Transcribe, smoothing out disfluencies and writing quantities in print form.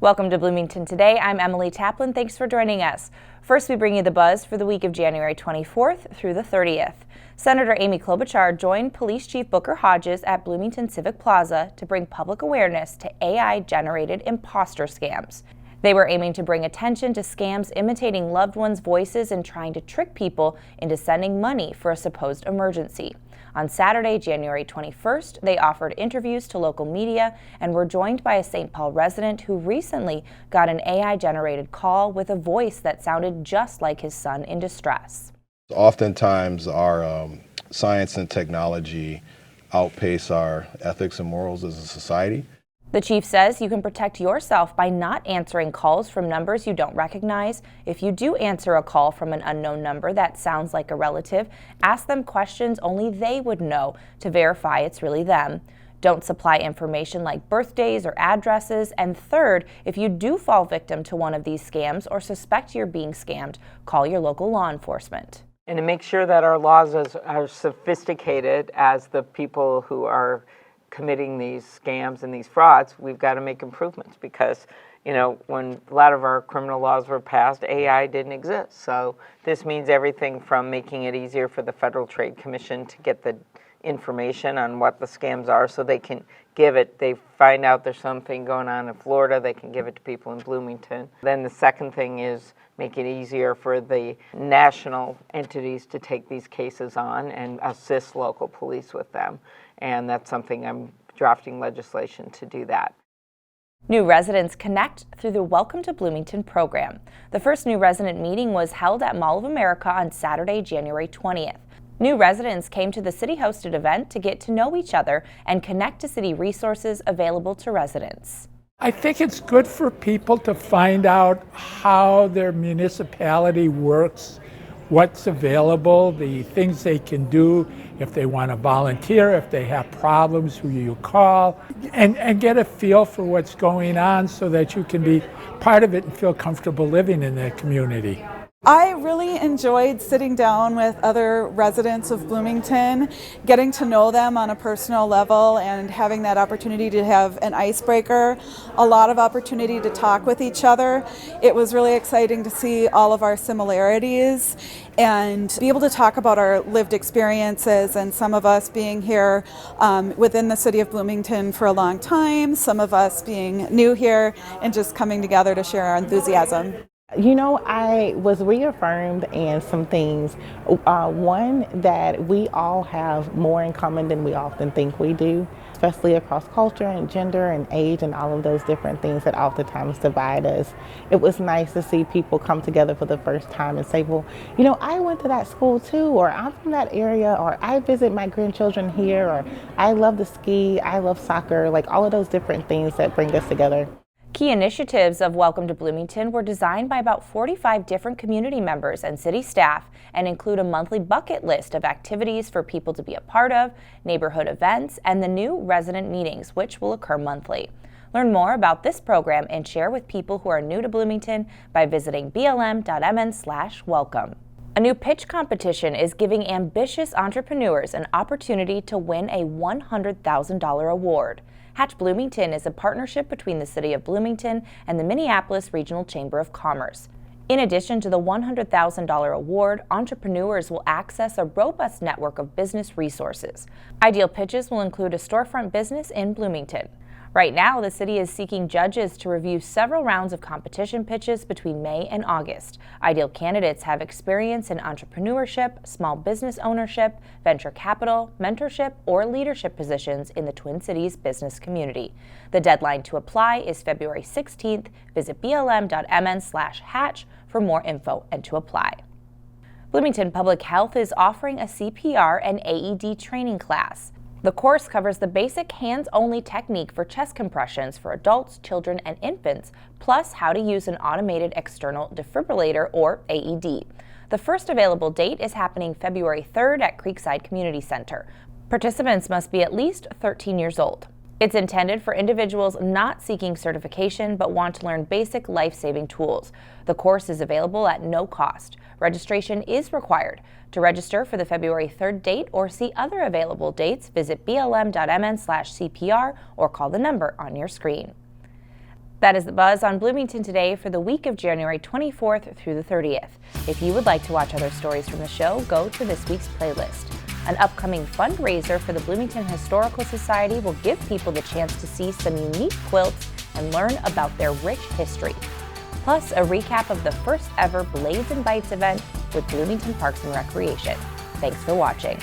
Welcome to Bloomington Today. I'm Emily Taplin. Thanks for joining us. First, we bring you the buzz for the week of January 24th through the 30th. Senator Amy Klobuchar joined Police Chief Booker Hodges at Bloomington Civic Plaza to bring public awareness to AI-generated imposter scams. They were aiming to bring attention to scams imitating loved ones' voices and trying to trick people into sending money for a supposed emergency. On Saturday, January 21st, they offered interviews to local media and were joined by a St. Paul resident who recently got an AI-generated call with a voice that sounded just like his son in distress. Oftentimes, our science and technology outpace our ethics and morals as a society. The chief says you can protect yourself by not answering calls from numbers you don't recognize. If you do answer a call from an unknown number that sounds like a relative, ask them questions only they would know to verify it's really them. Don't supply information like birthdays or addresses. And third, if you do fall victim to one of these scams or suspect you're being scammed, call your local law enforcement. And to make sure that our laws are sophisticated as the people who are committing these scams and these frauds, we've got to make improvements because, you know, when a lot of our criminal laws were passed, AI didn't exist. So this means everything from making it easier for the Federal Trade Commission to get the information on what the scams are so they can give it. They find out there's something going on in Florida, they can give it to people in Bloomington. Then the second thing is make it easier for the national entities to take these cases on and assist local police with them. And that's something I'm drafting legislation to do that. New residents connect through the Welcome to Bloomington program. The first new resident meeting was held at Mall of America on Saturday, January 20th. New residents came to the city-hosted event to get to know each other and connect to city resources available to residents. I think it's good for people to find out how their municipality works, what's available, the things they can do, if they want to volunteer, if they have problems, who you call, and get a feel for what's going on so that you can be part of it and feel comfortable living in the community. I really enjoyed sitting down with other residents of Bloomington, getting to know them on a personal level and having that opportunity to have an icebreaker, a lot of opportunity to talk with each other. It was really exciting to see all of our similarities and be able to talk about our lived experiences, and some of us being here within the city of Bloomington for a long time, some of us being new here and just coming together to share our enthusiasm. You know, I was reaffirmed in some things. One, that we all have more in common than we often think we do, especially across culture and gender and age and all of those different things that oftentimes divide us. It was nice to see people come together for the first time and say, well, you know, I went to that school too, or I'm from that area, or I visit my grandchildren here, or I love to ski, I love soccer, like all of those different things that bring us together. Key initiatives of Welcome to Bloomington were designed by about 45 different community members and city staff and include a monthly bucket list of activities for people to be a part of, neighborhood events, and the new resident meetings, which will occur monthly. Learn more about this program and share with people who are new to Bloomington by visiting blm.mn/welcome. A new pitch competition is giving ambitious entrepreneurs an opportunity to win a $100,000 award. Hatch Bloomington is a partnership between the City of Bloomington and the Minneapolis Regional Chamber of Commerce. In addition to the $100,000 award, entrepreneurs will access a robust network of business resources. Ideal pitches will include a storefront business in Bloomington. Right now, the city is seeking judges to review several rounds of competition pitches between May and August. Ideal candidates have experience in entrepreneurship, small business ownership, venture capital, mentorship, or leadership positions in the Twin Cities business community. The deadline to apply is February 16th. Visit blm.mn/hatch for more info and to apply. Bloomington Public Health is offering a CPR and AED training class. The course covers the basic hands-only technique for chest compressions for adults, children, and infants, plus how to use an automated external defibrillator, or AED. The first available date is happening February 3rd at Creekside Community Center. Participants must be at least 13 years old. It's intended for individuals not seeking certification but want to learn basic life-saving tools. The course is available at no cost. Registration is required. To register for the February 3rd date or see other available dates, visit blm.mn/CPR or call the number on your screen. That is the buzz on Bloomington today for the week of January 24th through the 30th. If you would like to watch other stories from the show, go to this week's playlist. An upcoming fundraiser for the Bloomington Historical Society will give people the chance to see some unique quilts and learn about their rich history. Plus, a recap of the first ever Blades and Bites event with Bloomington Parks and Recreation. Thanks for watching.